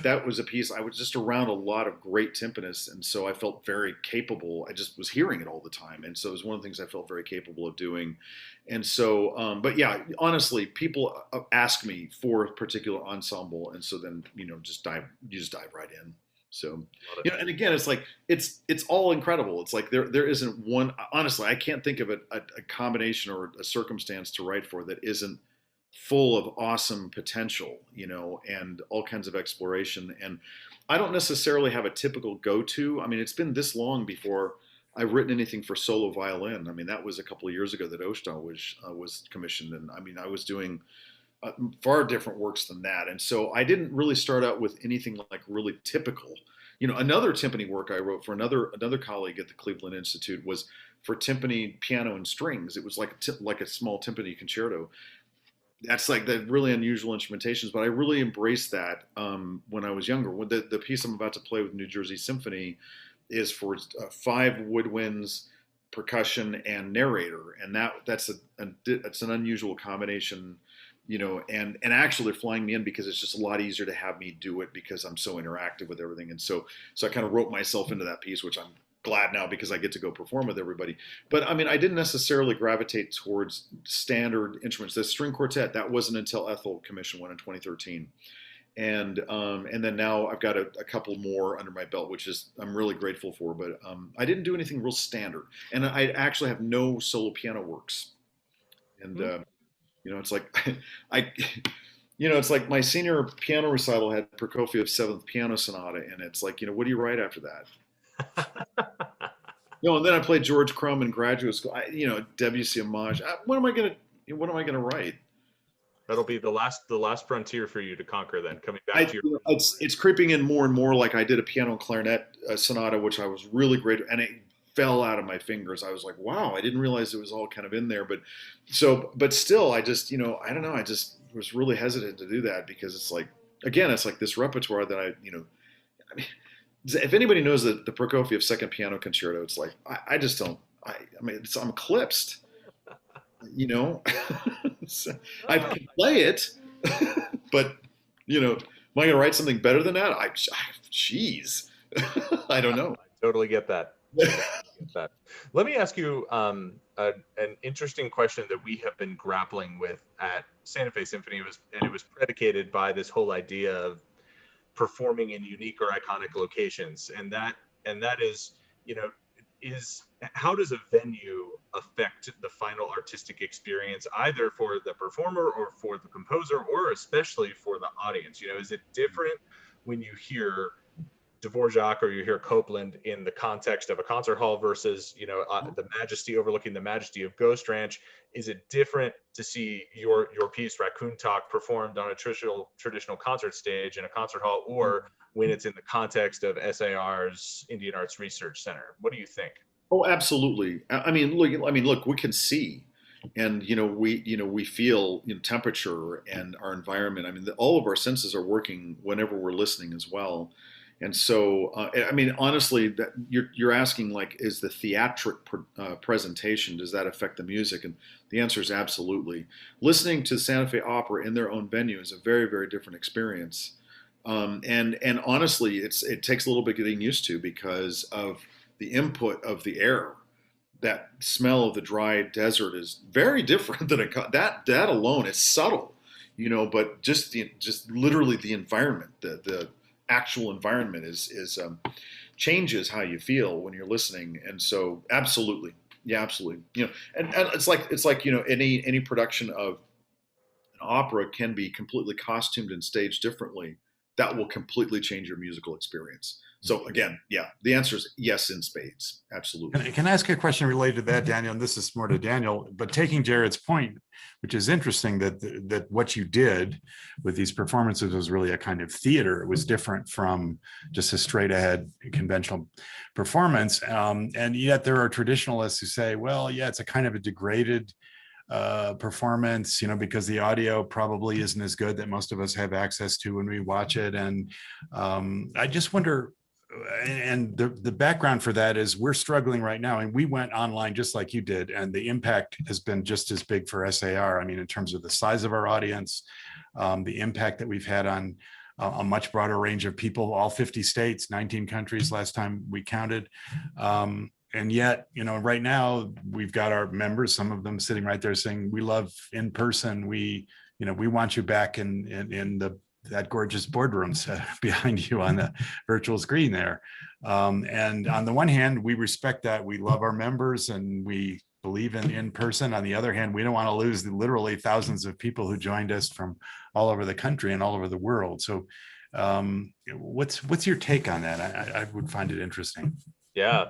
that was a piece. I was just around a lot of great timpanists, and so I felt very capable. I just was hearing it all the time, and so it was one of the things I felt very capable of doing. And so, but yeah, honestly, people ask me for a particular ensemble, and so then you just dive right in. So, and again, it's like it's all incredible. It's like there isn't one. Honestly, I can't think of a combination or a circumstance to write for that isn't full of awesome potential, and all kinds of exploration. And I don't necessarily have a typical go-to. I mean, it's been this long before I've written anything for solo violin. I mean, that was a couple of years ago that Oshta was commissioned. And I mean, I was doing far different works than that. And so I didn't really start out with anything like really typical. Another timpani work I wrote for another colleague at the Cleveland Institute was for timpani, piano, and strings. It was like a small timpani concerto. That's like the really unusual instrumentations, but I really embraced that when I was younger. The piece I'm about to play with New Jersey Symphony is for 5 woodwinds, percussion, and narrator, and that's an unusual combination and actually they're flying me in because it's just a lot easier to have me do it because I'm so interactive with everything. And so I kind of wrote myself into that piece, which I'm glad now because I get to go perform with everybody. But I mean, I didn't necessarily gravitate towards standard instruments. The string quartet, that wasn't until Ethel commissioned one in 2013. And then now I've got a couple more under my belt, which is I'm really grateful for. But I didn't do anything real standard, and I actually have no solo piano works. And it's like it's like my senior piano recital had Prokofiev's Seventh Piano Sonata, and it's like, what do you write after that? And then I played George Crumb in graduate school. Debussy Homage. What am I gonna write? That'll be the last frontier for you to conquer. Then coming back to your, it's creeping in more and more. Like I did a piano and clarinet sonata, which I was really great, and it fell out of my fingers. I was like, wow, I didn't realize it was all kind of in there. But still, I just, I don't know. I just was really hesitant to do that because it's like, again, it's like this repertoire that I mean, if anybody knows the Prokofiev Second Piano Concerto, it's like, I just don't, I mean, I'm eclipsed, so I can play it, but, am I going to write something better than that? Jeez, I don't know. I totally get that. Let me ask you an interesting question that we have been grappling with at Santa Fe Symphony, it was predicated by this whole idea of performing in unique or iconic locations, and that is, is how does a venue affect the final artistic experience, either for the performer or for the composer, or especially for the audience? Is it different when you hear Dvorak or you hear Copland in the context of a concert hall versus the majesty overlooking the majesty of Ghost Ranch? Is it different to see your piece Raccoon Talk performed on a traditional concert stage in a concert hall, or when it's in the context of SAR's Indian Arts Research Center? What do you think? Oh, absolutely. I mean, look, we can see, and we feel temperature and our environment. I mean, all of our senses are working whenever we're listening as well. And so, I mean, honestly, that you're asking, like, is the theatric presentation, does that affect the music? And the answer is absolutely. Listening to Santa Fe Opera in their own venue is a very, very different experience. And honestly, it takes a little bit getting used to because of the input of the air. That smell of the dry desert is very different than that alone is subtle, but just literally the environment, the actual environment is changes how you feel when you're listening. And so absolutely, yeah, absolutely. And it's like any production of an opera can be completely costumed and staged differently. That will completely change your musical experience. So again, yeah, the answer is yes in spades. Absolutely. Can I ask a question related to that, Daniel? And this is more to Daniel, but taking Jerod's point, which is interesting, that what you did with these performances was really a kind of theater. It was different from just a straight ahead conventional performance. And yet there are traditionalists who say, well, yeah, it's a kind of a degraded performance, because the audio probably isn't as good that most of us have access to when we watch it. And I just wonder, and the background for that is we're struggling right now, and we went online just like you did, and the impact has been just as big for SAR. I mean, in terms of the size of our audience, the impact that we've had on a much broader range of people, all 50 states, 19 countries last time we counted. And yet, right now we've got our members, some of them sitting right there saying, we love in person. We want you back in that gorgeous boardrooms behind you on the virtual screen there. And on the one hand, we respect that. We love our members and we believe in person. On the other hand, we don't want to lose the literally thousands of people who joined us from all over the country and all over the world. So what's your take on that? I would find it interesting. Yeah,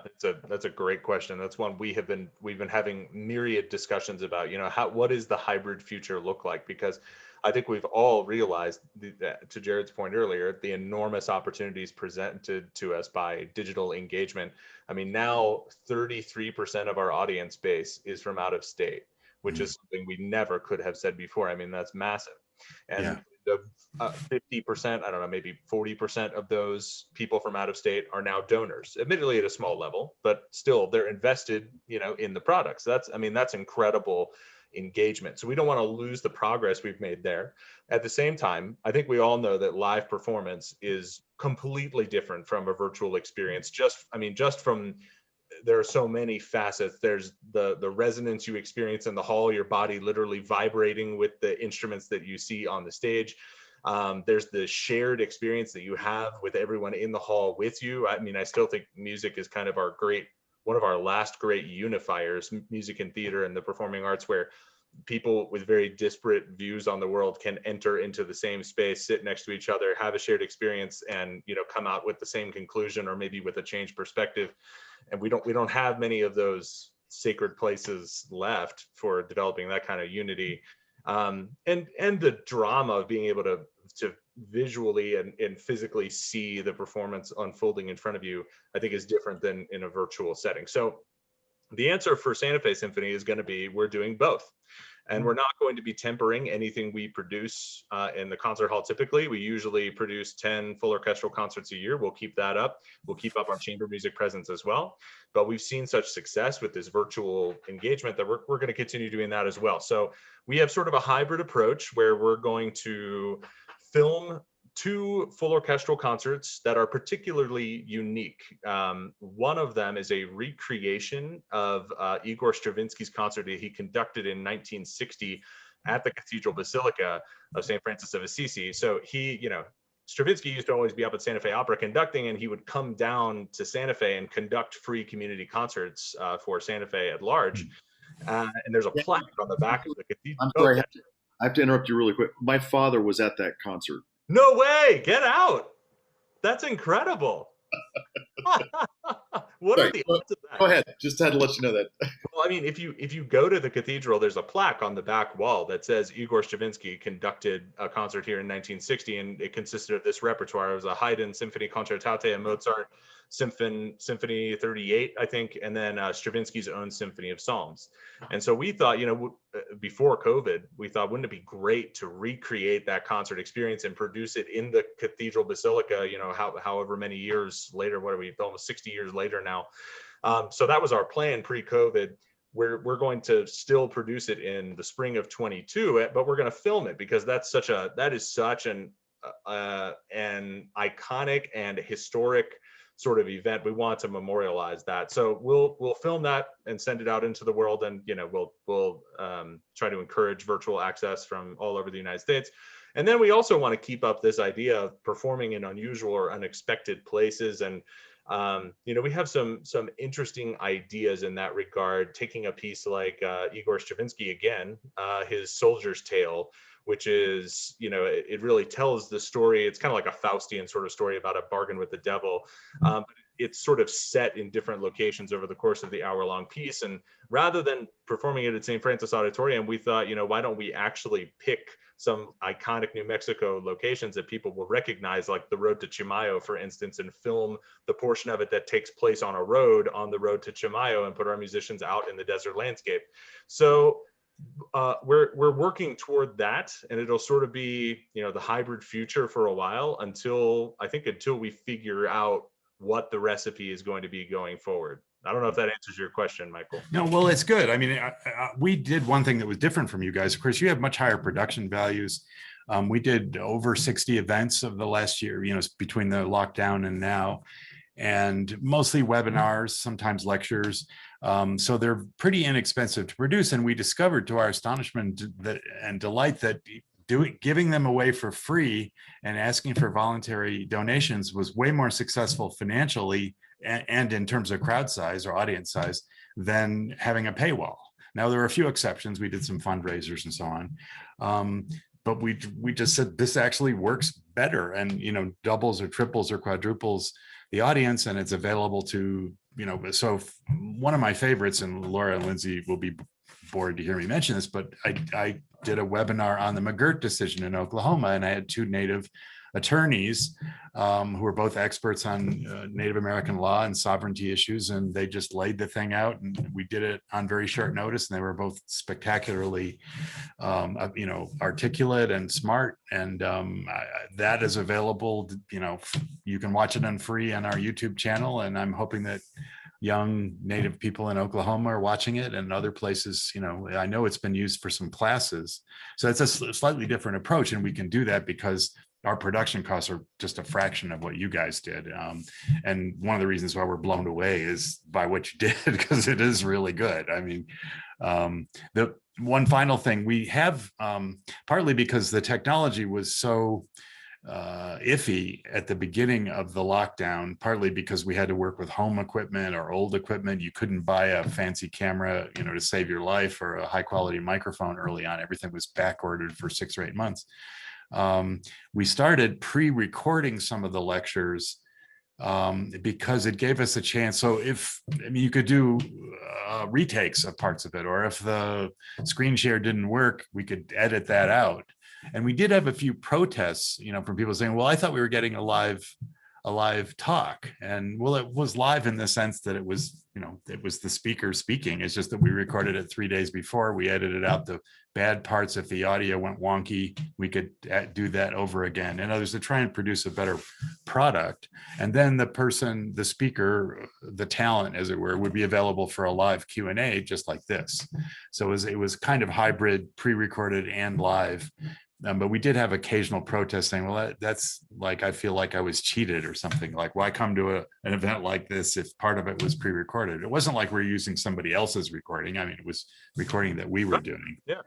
that's a great question. That's one we've been having myriad discussions about, what does the hybrid future look like? Because I think we've all realized that, to Jerod's point earlier, the enormous opportunities presented to us by digital engagement. I mean, now 33% of our audience base is from out of state, which is something we never could have said before. I mean, that's massive. And the 50%, I don't know, maybe 40% of those people from out of state are now donors, admittedly at a small level, but still they're invested, in the products. That's incredible engagement. So we don't want to lose the progress we've made there. At the same time, I think we all know that live performance is completely different from a virtual experience. Just from, there are so many facets. There's the resonance you experience in the hall, your body literally vibrating with the instruments that you see on the stage. There's the shared experience that you have with everyone in the hall with you. I mean, I still think music is kind of one of our last great unifiers, music and theater and the performing arts, where people with very disparate views on the world can enter into the same space, sit next to each other, have a shared experience, and come out with the same conclusion or maybe with a changed perspective. And we don't have many of those sacred places left for developing that kind of unity. And the drama of being able to visually and physically see the performance unfolding in front of you, I think is different than in a virtual setting. So the answer for Santa Fe Symphony is going to be, we're doing both. And we're not going to be tempering anything we produce in the concert hall. Typically, we usually produce 10 full orchestral concerts a year. We'll keep that up. We'll keep up our chamber music presence as well. But we've seen such success with this virtual engagement that we're going to continue doing that as well. So we have sort of a hybrid approach where we're going to film 2 full orchestral concerts that are particularly unique. One of them is a recreation of Igor Stravinsky's concert that he conducted in 1960 at the Cathedral Basilica of St. Francis of Assisi. So Stravinsky used to always be up at Santa Fe Opera conducting, and he would come down to Santa Fe and conduct free community concerts for Santa Fe at large. And there's a plaque on the back of the cathedral. I'm sorry, I have to interrupt you really quick. My father was at that concert. No way! Get out! That's incredible. What are the odds of that? Go ahead. Just had to let you know that. Well, I mean, if you go to the cathedral, there's a plaque on the back wall that says Igor Stravinsky conducted a concert here in 1960, and it consisted of this repertoire. It was a Haydn Symphony Concertate, a Mozart Symphony 38, I think, and then Stravinsky's own Symphony of Psalms. And so we thought, before COVID, we thought, wouldn't it be great to recreate that concert experience and produce it in the Cathedral Basilica, however many years later, what are we, almost 60 years later now. So that was our plan pre-COVID. We're going to still produce it in the spring of 22, but we're going to film it because that is such an iconic and historic sort of event. We want to memorialize that. So we'll film that and send it out into the world, and we'll try to encourage virtual access from all over the United States. And then we also want to keep up this idea of performing in unusual or unexpected places. And we have some interesting ideas in that regard, taking a piece like Igor Stravinsky again, his Soldier's Tale, which is, it really tells the story. It's kind of like a Faustian sort of story about a bargain with the devil. But it's sort of set in different locations over the course of the hour-long piece. And rather than performing it at St. Francis Auditorium, we thought, why don't we actually pick some iconic New Mexico locations that people will recognize, like the road to Chimayo, for instance, and film the portion of it that takes place on a road on the road to Chimayo and put our musicians out in the desert landscape. So we're working toward that, and it'll sort of be, the hybrid future for a while until we figure out what the recipe is going to be going forward. I don't know if that answers your question, Michael. No, well, it's good. I mean, we did one thing that was different from you guys. Of course, you have much higher production values. We did over 60 events of the last year, between the lockdown and now, and mostly webinars, sometimes lectures. So they're pretty inexpensive to produce. And we discovered, to our astonishment and delight, that giving them away for free and asking for voluntary donations was way more successful financially and in terms of crowd size or audience size than having a paywall. Now, there are a few exceptions. We did some fundraisers and so on. But we just said this actually works better, and doubles or triples or quadruples the audience, and it's available to, so one of my favorites, and Laura and Lindsay will be bored to hear me mention this, but I did a webinar on the McGirt decision in Oklahoma, and I had 2 Native attorneys who were both experts on Native American law and sovereignty issues, and they just laid the thing out, and we did it on very short notice, and they were both spectacularly articulate and smart, and that is available. You can watch it on free on our YouTube channel, and I'm hoping that young Native people in Oklahoma are watching it, and other places, you know, I know it's been used for some classes. So it's a slightly different approach, and we can do that because our production costs are just a fraction of what you guys did. And one of the reasons why we're blown away is by what you did, because it is really good. I mean, the one final thing we have, partly because the technology was so iffy at the beginning of the lockdown, partly because we had to work with home equipment or old equipment. You couldn't buy a fancy camera, you know, to save your life, or a high quality microphone early on. Everything was back ordered for 6 or 8 months. We started pre-recording some of the lectures because it gave us a chance. So I mean, you could do retakes of parts of it, or if the screen share didn't work, we could edit that out. And we did have a few protests, you know, from people saying, well, I thought we were getting a live talk. And well, it was live in the sense that it was, you know, it was the speaker speaking. It's just that we recorded it 3 days before. We edited out the bad parts. If the audio went wonky, we could do that over again. In others, to try and produce a better product. And then the person, the speaker, the talent, as it were, would be available for a live Q&A just like this. So it was kind of hybrid, pre-recorded and live. But we did have occasional protests saying, well, that's like, I feel like I was cheated or something. Like, why come to an event like this if part of it was pre-recorded? It wasn't like we're using somebody else's recording. I mean, it was recording that we were doing. Yeah.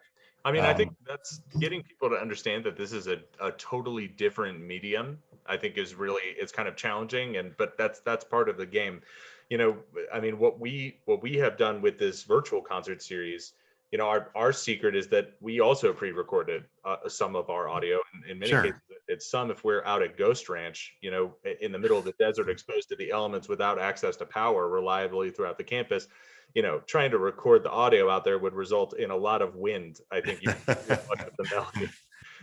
I mean, I think that's getting people to understand that this is a totally different medium, I think is really, it's kind of challenging. But that's part of the game. You know, I mean, what we have done with this virtual concert series, you know, our secret is that we also pre-recorded some of our audio. In many cases, it's some if we're out at Ghost Ranch, you know, in the middle of the desert, exposed to the elements without access to power reliably throughout the campus. You know, trying to record the audio out there would result in a lot of wind. I think you much of the melody.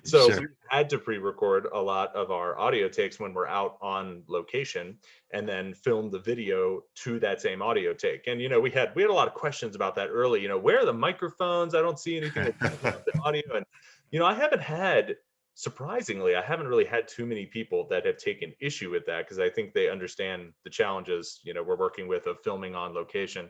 So we had to pre-record a lot of our audio takes when we're out on location, and then film the video to that same audio take. And, you know, we had a lot of questions about that early, you know, where are the microphones? I don't see anything about the audio. And, you know, surprisingly, I haven't really had too many people that have taken issue with that, because I think they understand the challenges, you know, we're working with of filming on location.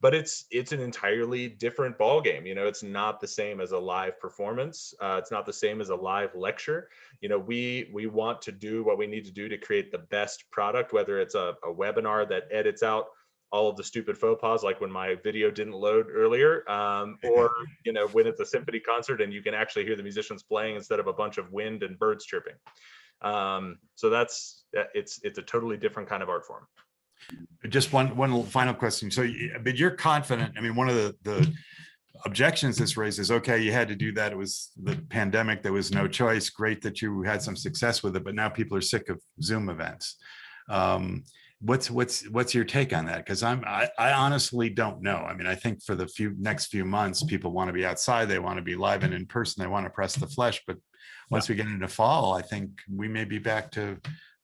But it's an entirely different ballgame. You know, it's not the same as a live performance. It's not the same as a live lecture. You know, we want to do what we need to do to create the best product, whether it's a webinar that edits out all of the stupid faux pas, like when my video didn't load earlier, or, you know, when it's a symphony concert and you can actually hear the musicians playing instead of a bunch of wind and birds chirping. So it's a totally different kind of art form. Just one final question. So, but you're confident. I mean, one of the objections this raises, okay, you had to do that. It was the pandemic. There was no choice. Great that you had some success with it, but now people are sick of Zoom events. What's your take on that? Because I honestly don't know. I mean, I think for the next few months, people want to be outside. They want to be live and in person. They want to press the flesh. But once we get into fall, I think we may be back to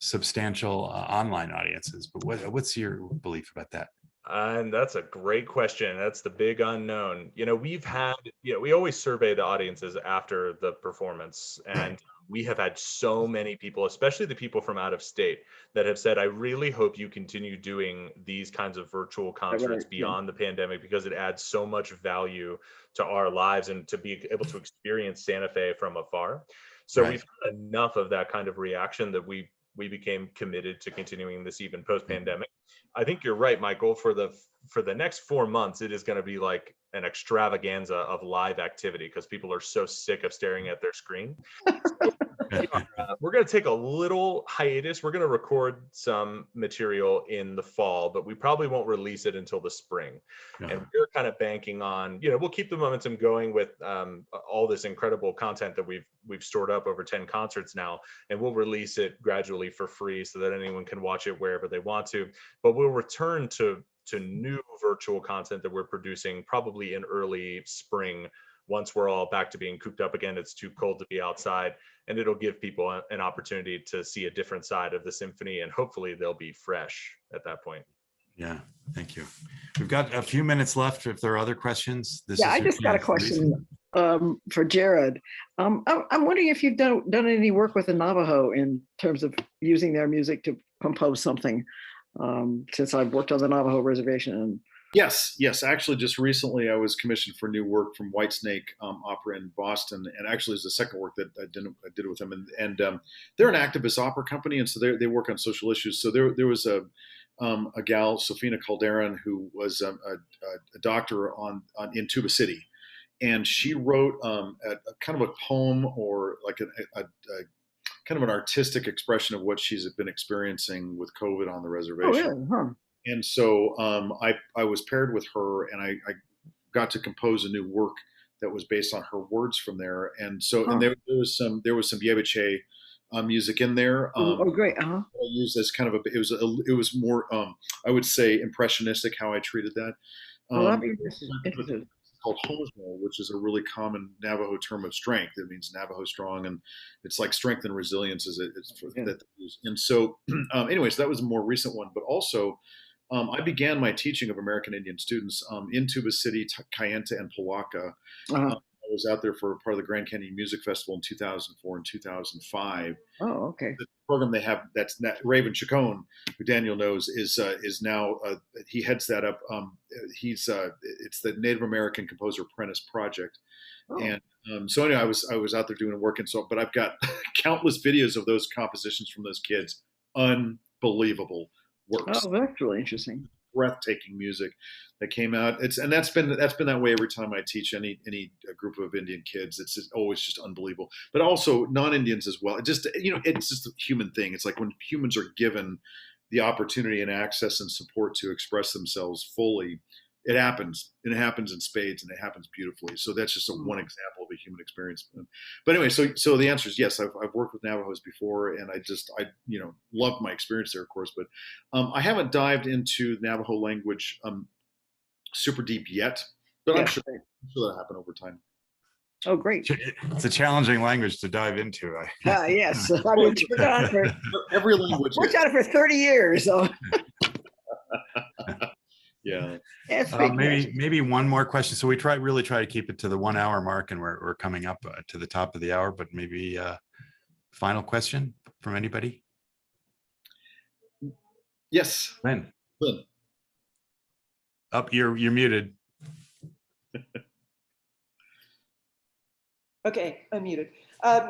substantial online audiences. But what's your belief about that? And that's a great question. That's the big unknown. You know, we always survey the audiences after the performance, and we have had so many people, especially the people from out of state, that have said, I really hope you continue doing these kinds of virtual concerts beyond the pandemic, because it adds so much value to our lives and to be able to experience Santa Fe from afar. So we've had enough of that kind of reaction that we became committed to continuing this even post-pandemic. I think you're right, Michael. For the next 4 months, it is going to be like an extravaganza of live activity, because people are so sick of staring at their screen. We're going to take a little hiatus. We're going to record some material in the fall, but we probably won't release it until the spring. And we're kind of banking on, you know, we'll keep the momentum going with all this incredible content that we've stored up over 10 concerts now, and we'll release it gradually for free so that anyone can watch it wherever they want to. But we'll return to new virtual content that we're producing probably in early spring, once we're all back to being cooped up again. It's too cold to be outside, and it'll give people an opportunity to see a different side of the symphony, and hopefully they'll be fresh at that point. Yeah, thank you. We've got a few minutes left. If there are other questions, I just got a question for Jerod. I'm wondering if you've done any work with the Navajo in terms of using their music to compose something. since I've worked on the Navajo reservation. And Yes, yes. Actually, just recently I was commissioned for new work from Whitesnake Opera in Boston, and actually it's the second work that I did with them. And they're an activist opera company, and so they work on social issues. So there was a gal, Sofina Calderon, who was a doctor in Tuba City, and she wrote a kind of a poem, or like a kind of an artistic expression of what she's been experiencing with COVID on the reservation. oh, yeah, huh. And so I was paired with her, and I got to compose a new work that was based on her words from there. And so and there was some Yebiche music in there. Oh, great. Uh-huh. I used as kind of it was more I would say impressionistic how I treated that. That'd be interesting. Called Homo, which is a really common Navajo term of strength. It means Navajo strong, and it's like strength and resilience that. And so, anyways, that was a more recent one. But also, I began my teaching of American Indian students in Tuba City, Kayenta, and Palaca. I was out there for part of the Grand Canyon Music Festival in 2004 and 2005. Oh, okay. The program they have, that's Raven Chacon, who Daniel knows, is now he heads that up. It's the Native American Composer Apprentice Project, and so anyway, I was out there doing work, and so but I've got countless videos of those compositions from those kids. Unbelievable works. Oh, that's really interesting. Breathtaking music that came out. That's been that way every time I teach any group of Indian kids. It's always just unbelievable. But also non-Indians as well. It's just a human thing. It's like when humans are given the opportunity and access and support to express themselves fully, it happens. And it happens in spades, and it happens beautifully. So that's just one example of a human experience. But anyway, so the answer is yes. I've worked with Navajos before, and I loved my experience there, of course. But I haven't dived into Navajo language super deep yet. But I'm sure that'll happen over time. Oh, great. It's a challenging language to dive into. Yes. I mean, every language. Worked on it for 30 years. So. Yeah. Maybe one more question. So we really try to keep it to the 1 hour mark, and we're coming up to the top of the hour. But maybe final question from anybody. Yes. Lynn. Lynn. Up, you're muted. Okay, unmuted.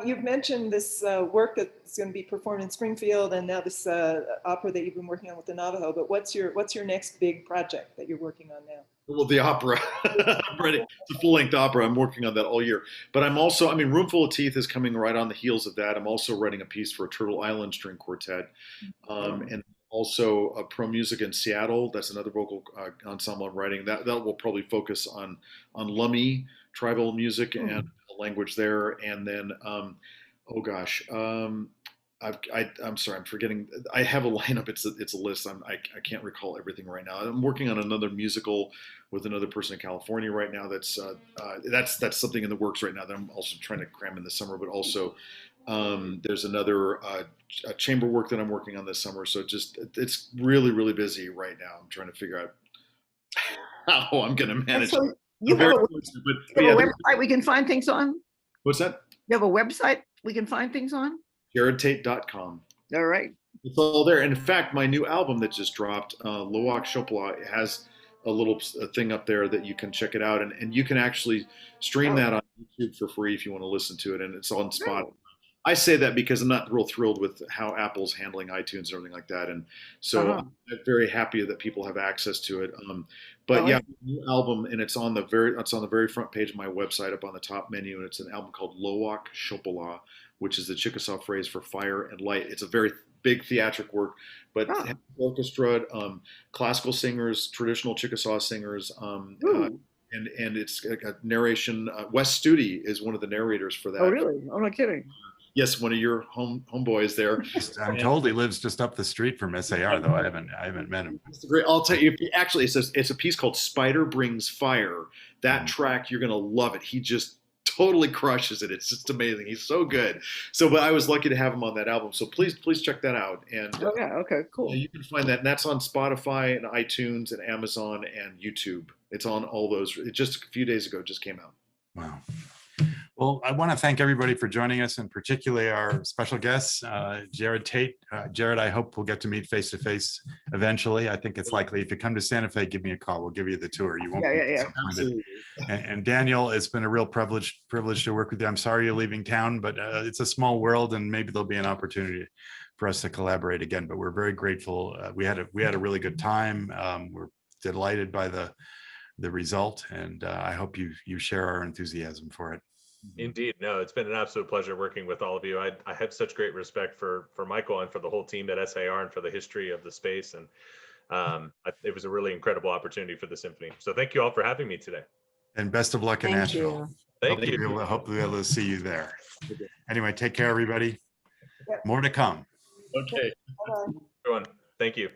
You've mentioned this work that's going to be performed in Springfield, and now this opera that you've been working on with the Navajo. But what's your next big project that you're working on now? Well, the opera. I'm ready. It's a full-length opera. I'm working on that all year. But I'm also, Roomful of Teeth is coming right on the heels of that. I'm also writing a piece for a Turtle Island String Quartet, and also a Pro Music in Seattle. That's another vocal ensemble I'm writing. That will probably focus on Lummi tribal music and the language there. And then, I'm sorry, I'm forgetting. I have a lineup. It's a list. I can't recall everything right now. I'm working on another musical with another person in California right now. That's something in the works right now that I'm also trying to cram in the summer. But also, there's another chamber work that I'm working on this summer. So it's really, really busy right now. I'm trying to figure out how I'm going to manage. So you have a website we can find things on? What's that? You have a website we can find things on? JerodTate.com. All right. It's all there. And in fact, my new album that just dropped, Lowak Shopla, has a little thing up there that you can check it out. And you can actually stream that on YouTube for free if you want to listen to it. And it's on Spotify. I say that because I'm not real thrilled with how Apple's handling iTunes and everything like that. And so I'm very happy that people have access to it. New album, and it's on the very front page of my website up on the top menu. And it's an album called Lowak Shopla, which is the Chickasaw phrase for fire and light. It's a very big theatric work, but orchestra, classical singers, traditional Chickasaw singers, and it's a narration. Wes Studi is one of the narrators for that. Oh, really? I'm not kidding. Yes, one of your homeboys there. I'm told he lives just up the street from SAR, though I haven't met him. I'll tell you. Actually, it's a piece called "Spider Brings Fire." That track, you're gonna love it. He just totally crushes it. It's just amazing. He's so good. But I was lucky to have him on that album. So please check that out. And okay, cool. You can find that. And that's on Spotify and iTunes and Amazon and YouTube. It's on all those. It just a few days ago just came out. Wow. Well, I want to thank everybody for joining us, and particularly our special guests, Jerod Tate. Jerod, I hope we'll get to meet face to face eventually. I think it's likely. If you come to Santa Fe, give me a call. We'll give you the tour. You won't be disappointed. Absolutely. And Daniel, it's been a real privilege to work with you. I'm sorry you're leaving town, but it's a small world, and maybe there'll be an opportunity for us to collaborate again. But we're very grateful. We had a really good time. We're delighted by the result, and I hope you share our enthusiasm for it. Indeed. No, it's been an absolute pleasure working with all of you. I have such great respect for Michael and for the whole team at SAR and for the history of the space. And it was a really incredible opportunity for the symphony. So thank you all for having me today. And best of luck in Thank Nashville. you. Thank you. Hope we'll be able to see you there. Anyway, take care, everybody. Yep. More to come. Okay. Bye-bye. Everyone, thank you.